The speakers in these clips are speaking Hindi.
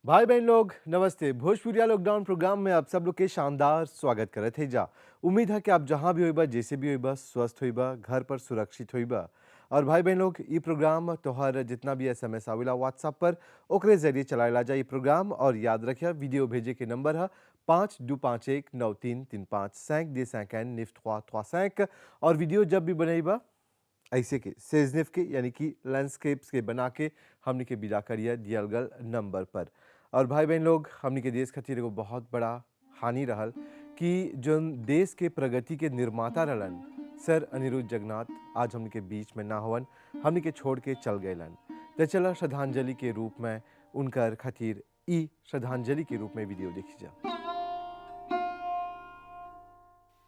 भाई बहन लोग नमस्ते। भोजपुरिया लॉकडाउन प्रोग्राम में आप सब लोग के शानदार स्वागत करत है जा। उम्मीद है कि आप जहां भी होइबा, जैसे भी होइबा, स्वस्थ होइबा, घर पर सुरक्षित होइबा। और भाई बहन लोग, ये प्रोग्राम तोहर जितना भी एसएमएस आवेला व्हाट्सएप पर ओकरे जरिए चलाएला जा ये प्रोग्राम। और याद रखिए वीडियो भेजे के नंबर है 52519335 दे 5 निफ्ट और वीडियो जब भी बनेबा ऐसे के सेजनिफ के यानी कि लैंडस्केप्स के बना के हमनी के बिदा करिया दियल गल नंबर पर। और भाई बहन लोग, हमनी के देश खातिर एगो बहुत बड़ा हानि रहल कि जोन देश के प्रगति के निर्माता रहलन सर अनिरुद्ध जगन्नाथ आज हमनी के बीच में ना होवन, हमनी के छोड़ के चल गएलन। तो चला श्रद्धांजलि के रूप में उनकर खातिर ई श्रद्धांजलि के रूप में वीडियो देखी जा।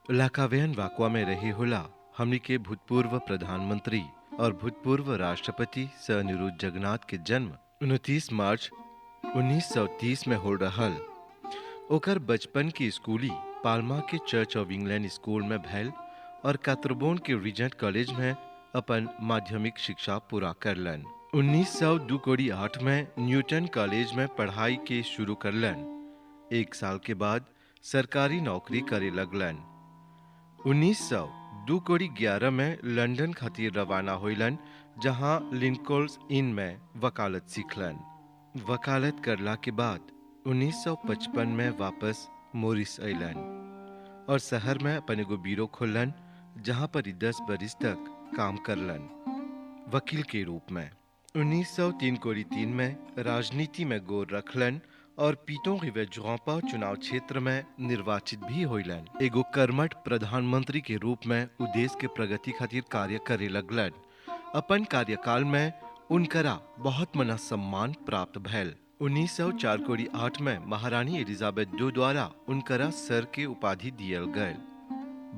लाकावयन वाकवा में रहे होला हमनी के भूतपूर्व प्रधानमंत्री और भूतपूर्व राष्ट्रपति सर अनिरुद्ध जगन्नाथ के जन्म 29 मार्च 1930 में हो रहल। ओकर बचपन की स्कूली पाल्मा के चर्च ऑफ इंग्लैंड स्कूल में भैल और कातरबोन के रिजेंट कॉलेज में अपन माध्यमिक शिक्षा पूरा करलन। 1902 में न्यूटन कॉलेज में पढ़ाई के शुरू करलन। एक साल के बाद सरकारी नौकरी करे लगलन। 1911 में लंदन खातिर रवाना होइलन, जहां लिंकल्स इन में वकालत सीखलन। वकालत करला के बाद 1955 में वापस मोरिस अइलन और शहर में अपन एगो बीरो खोलन, जहां पर 10 बरिस तक काम करलन वकील के रूप में। 1903 में राजनीति में गोर रखलन और पीटों रिवेजुआपा चुनाव क्षेत्र में निर्वाचित भी होइलन। एगो कर्मठ प्रधानमंत्री के रूप में उ देश के प्रगति खातिर कार्य करे लगलन। अपन कार्यकाल में उनकरा बहुत मना सम्मान प्राप्त भैल। 1904 में महारानी एलिजाबेथ II द्वारा उनकरा सर के उपाधि दियल गए।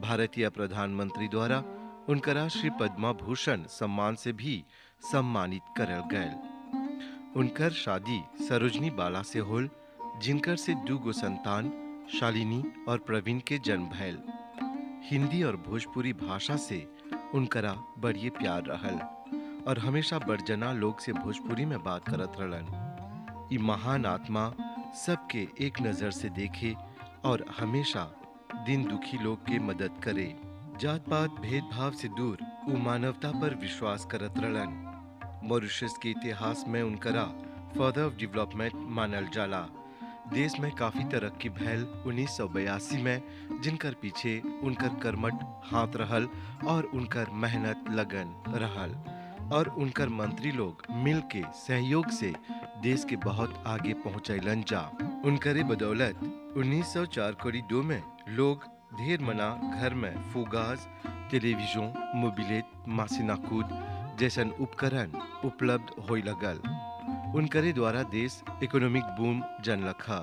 भारतीय प्रधानमंत्री द्वारा उनकरा श्री पद्मा भूषण सम्मान से भी सम्मानित करल गए। उनकर शादी सरोजनी बाला से होल, जिनकर से 2 संतान शालिनी और प्रवीण के जन्म भैल। हिंदी और भोजपुरी भाषा से उनकरा बड़िए प्यार रहल और हमेशा बड़जना लोग से भोजपुरी में बात करत रहलन। ये महान आत्मा सबके एक नजर से देखे और हमेशा दिन दुखी लोग के मदद करे। जात पात भेदभाव से दूर उ मानवता पर विश्वास करत रहलन। मॉरिशस के इतिहास में उनकरा फादर ऑफ डेवलपमेंट मानल जाला। देश में काफी तरक्की भैल 1982 में, जिनकर पीछे उनकर कर्मठ हाथ रहल और उनकर मेहनत लगन रहल और उनकर मंत्री लोग मिल के सहयोग से देश के बहुत आगे पहुंचैलन जा। उनकरे बदौलत 1904 में लोग ढेर मना घर में फुगास, टेलीविजन, मोबिलेट, मशीनाकूद जैसन उपकरण उपलब्ध होई लगल। उनकरे द्वारा देश इकोनॉमिक बूम जनलखा।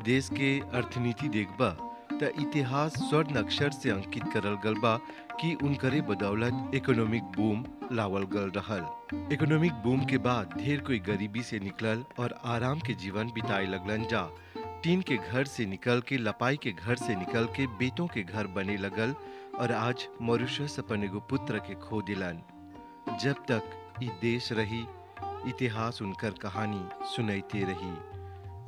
देश के अर्थनीति देखबा त इतिहास स्वर्ण अक्षर से अंकित करल गल बा कि उनकरे बदौलत इकोनॉमिक बूम लावल गल रहल। इकोनॉमिक बूम के बाद ढेर कोई गरीबी से निकलल और आराम के जीवन बिताए लगलन जा। टीन के घर से निकल के, लपाई के घर से निकल के बेटों के घर बने लगल और आज मॉरिशस अपन एगो पुत्र के खो दिलन। जब तक ये देश रही, इतिहास उनकर कहानी सुनाते रही।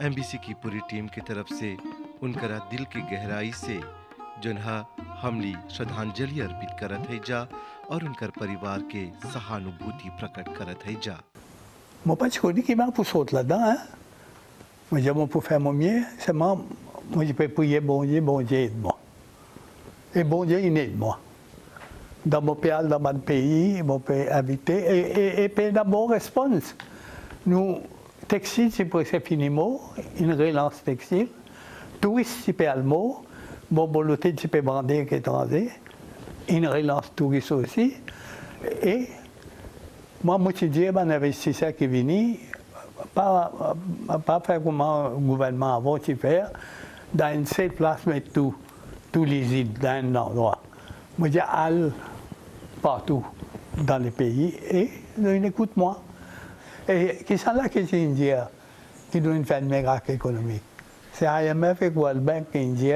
एमबीसी की पूरी टीम की तरफ से उनकरा दिल की गहराई से जोन्हा हमली श्रद्धांजलि अर्पित करत है जा और उनकर परिवार के सहानुभूति प्रकट करत है जा। Mon pas connu qui m'a pour sauter là-dedans, hein. Moi, j'ai mon pour faire mon mieux, c'est moi je peux prier bon Dieu aide-moi. Et bon Dieu, il aide moi. Dans mon pays, dans mon pays, mon pays habité, et puis d'abord, réponse. Nous, textile, c'est pour c'est finiment, une relance textile. Touriste, c'est pas le mot. Bon, l'hôtel, c'est pas bandé qui est étranger. Une relance touriste aussi. Et moi, je dis, un investisseur qui est venu, pas faire comme le gouvernement avant de faire, dans une seule place, mettre tous les îles dans un endroit. Moi, je dis, allez partout dans le pays et écoute-moi. Et qui sont là qui dit qui doit faire un miracle économique. C'est IMF et World Bank qui dit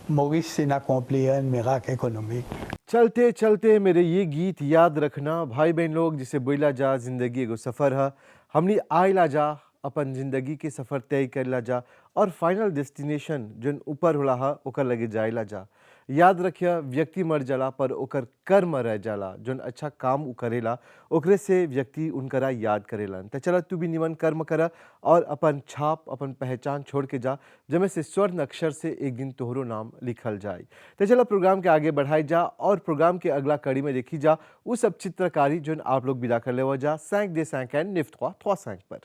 Maurice s'est accompli un miracle économique. चलते चलते मेरे ये गीत याद रखना भाई बहन लोग, जिसे बोला जा जिंदगी एगो सफर है। हमनी आइला जा अपन जिंदगी के सफ़र तय करला जा और फाइनल डेस्टिनेशन जोन ऊपर होला हा ओकर लगे जाइला जा। याद रखिया व्यक्ति मर जाला पर ओकर कर्म रह जाला, जोन अच्छा काम उ करेला ओकरे से व्यक्ति उनकरा याद करेलन। तो चला तू भी निमन कर्म करा और अपन छाप अपन पहचान छोड़ के जा, जमे से स्वर्ण अक्षर से एक दिन तोहरो नाम लिखल जाए। तो चला प्रोग्राम के आगे बढ़ाई जा और प्रोग्राम के अगला कड़ी में देखी जा वो सब चित्रकारी जोन आप लोग विदा कर ले जा 5 des 5 एंड निफ्ट 335 पर।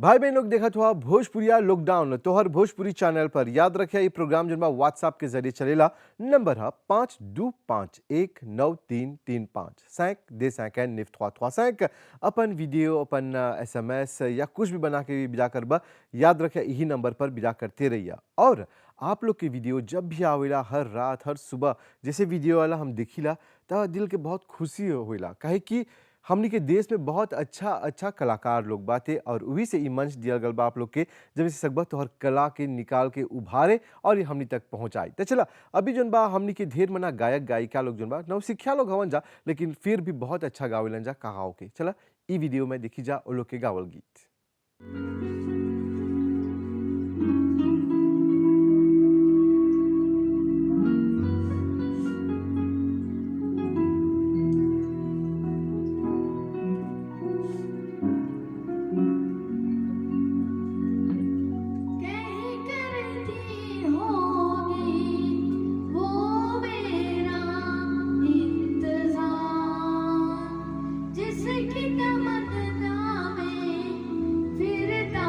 भाई बहन लोग देखत हुआ भोजपुरिया लॉकडाउन तोहर भोजपुरी चैनल पर। याद रखिए ये प्रोग्राम जन व्हाट्सएप के जरिए चलेला। नंबर है 52519335 अपन वीडियो अपन SMS या कुछ भी बना के बिजा करबा। याद रखिए यही नंबर पर बिजा करते रहिए। और आप लोग के वीडियो जब भी आवेला हर रात हर सुबह जैसे वीडियो वाला हम देखिला तो दिल के बहुत खुशी होइला। काहे कि हमनी के देश में बहुत अच्छा कलाकार लोग बाते और वही से ई मंच दिया गल बा आप लोग के जब से सकबा तोहर कला के निकाल के उभारे और ये हमनी तक पहुंचाई। तो चला अभी जोन बा हमनी के ढेर मना गायक गायिका लोग जोन बा नौसिखिया लोग हवन जा, लेकिन फिर भी बहुत अच्छा गावेलन जा कहाओ के। चला ई वीडियो में देखी जा वो लोग के गावल गीत। कहीं करती होगी वो मेरा इंतजार, जिसकी तमन्ना में फिरता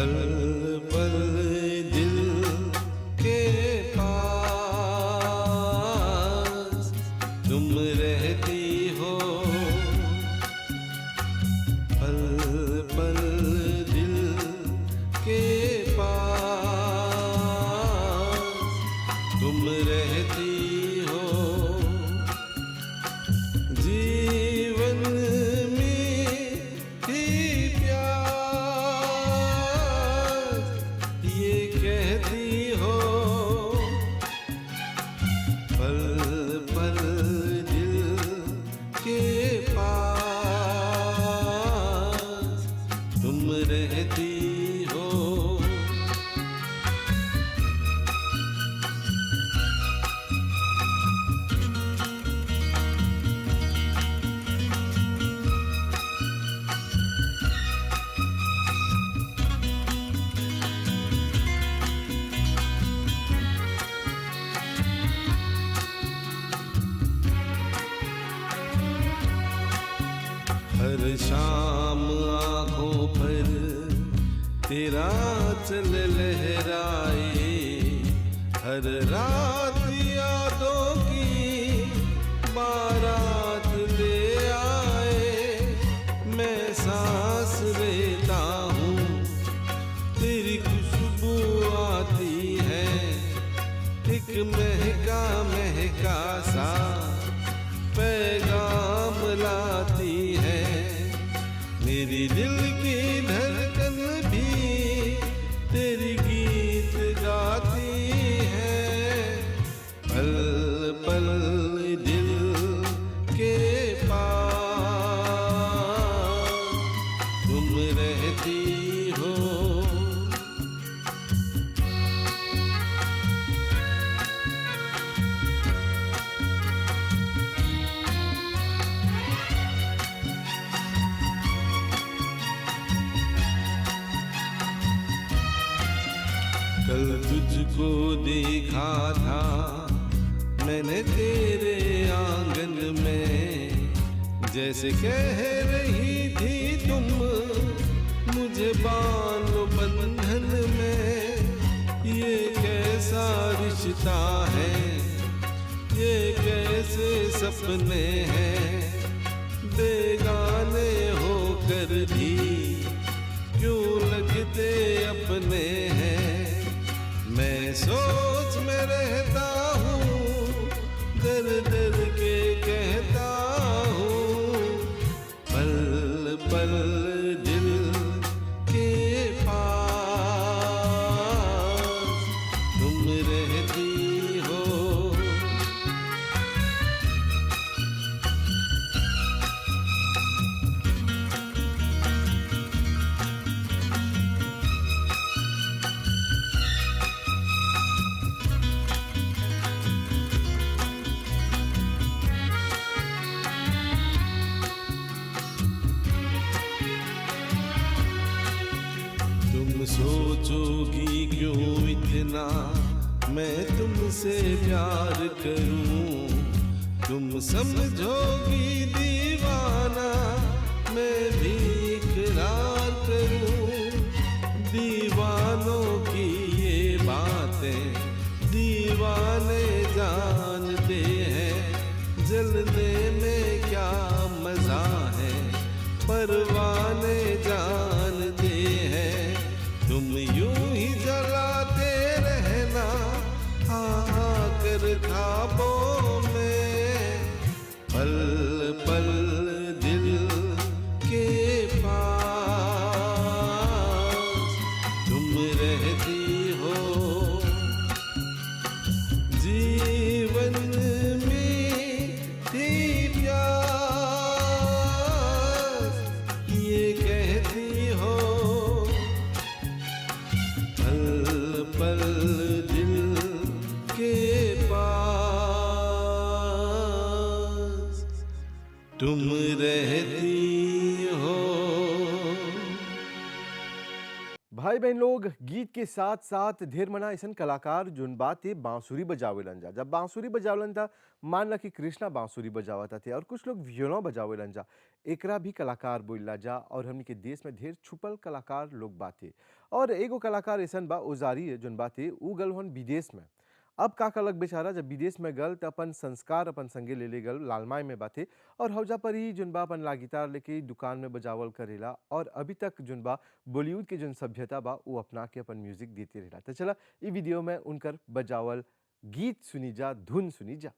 पल पल दिल के पास तुम रहती हो, पल पल दिल के पास तुम रहती हो। जीवन में ही प्यास ये कहती हो, पल पल दिल के पास तुम रहती हो। हर शाम आँखों पर तेरा चल लहराए, हर रात यादों की बारात ले आए। मैं सांस लेता हूँ तेरी खुशबू आती है, एक महका महका सा पैगाम लाती है। मेरी दिल की धड़कन भी तेरी गीत गाती है, पल पल दिल के पास तुम रहती हो। कल तुझको देखा था मैंने तेरे आंगन में, जैसे कह रही थी तुम मुझे बांधो बंधन में। ये कैसा रिश्ता है, ये कैसे सपने हैं, बेगाने होकर भी क्यों लगते अपने हैं। मैं सोच में रहता हूँ, दर दर के कहता हूँ, पल पल दिल के पास तुम रहती हो। तुम सोचोगी क्यों इतना मैं तुमसे प्यार करूं, तुम समझोगी दीवाना मैं भी इकरार करूं। दीवानों की ये बातें दीवाने जानते हैं, जलने में क्या मजा है परवाने जानते हैं। तुम यूं ही जलाते रहना आकर ख्वाबों में, पल पल दिल के पास तुम रहती हो। जीवन में थी प्यास ये कहती हो, पल पल दिल के पास तुम रहती हो। भाई भाई बहन लोग, गीत के साथ साथ ढेर मना ऐसा कलाकार जोन बाते बांसुरी बजावेलन जा। जब बांसुरी बजावलन था, मान ला कि कृष्णा बांसुरी बजावता थे और कुछ लोग वियोलों बजावेलन जा। एकरा भी कलाकार बोलला जा और हमनी के देश में ढेर छुपल कलाकार लोग बाते। और एगो कलाकार ऐसा बा ओजारी जोन बाते उ गल हन विदेश में। अब का कलक बेचारा जब विदेश में गल त अपन संस्कार अपन संगे ले गल लालमाई में बाते और हौजा पर ही जोन बा अपन ला गिटार लेके दुकान में बजावल करेला और अभी तक जोन बा बॉलीवुड के जोन सभ्यता बा वो अपना के अपन म्यूजिक देते रहेला। तो चला ई वीडियो में उनकर बजावल गीत सुनी जा, धुन सुनी जा।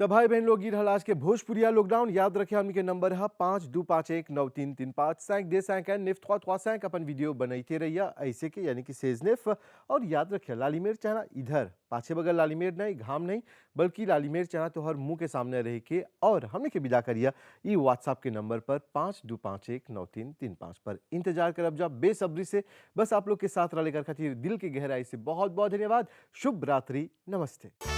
तो भाई बहन लोग, गिर आज के भोजपुरिया लॉकडाउन याद रखे हमनी के नंबर है 52519335 5 दे 5 निफ्ट 335 अपन वीडियो बनाते रहिए ऐसे के यानी कि सेजनेफ। और याद रखिए लालीमेर चाहना इधर पाछे बगल लालीमेर नहीं, घाम नहीं, बल्कि लालीमेर चाहना तो हर मुंह के सामने रह के। और हमने के विदा करिए ये व्हाट्सएप के नंबर पर 52519335 पर इंतजार करब जा बेसब्री से। बस आप लोग के साथ रह लेकर खातिर दिल की गहराई से बहुत बहुत धन्यवाद। शुभ रात्रि, नमस्ते।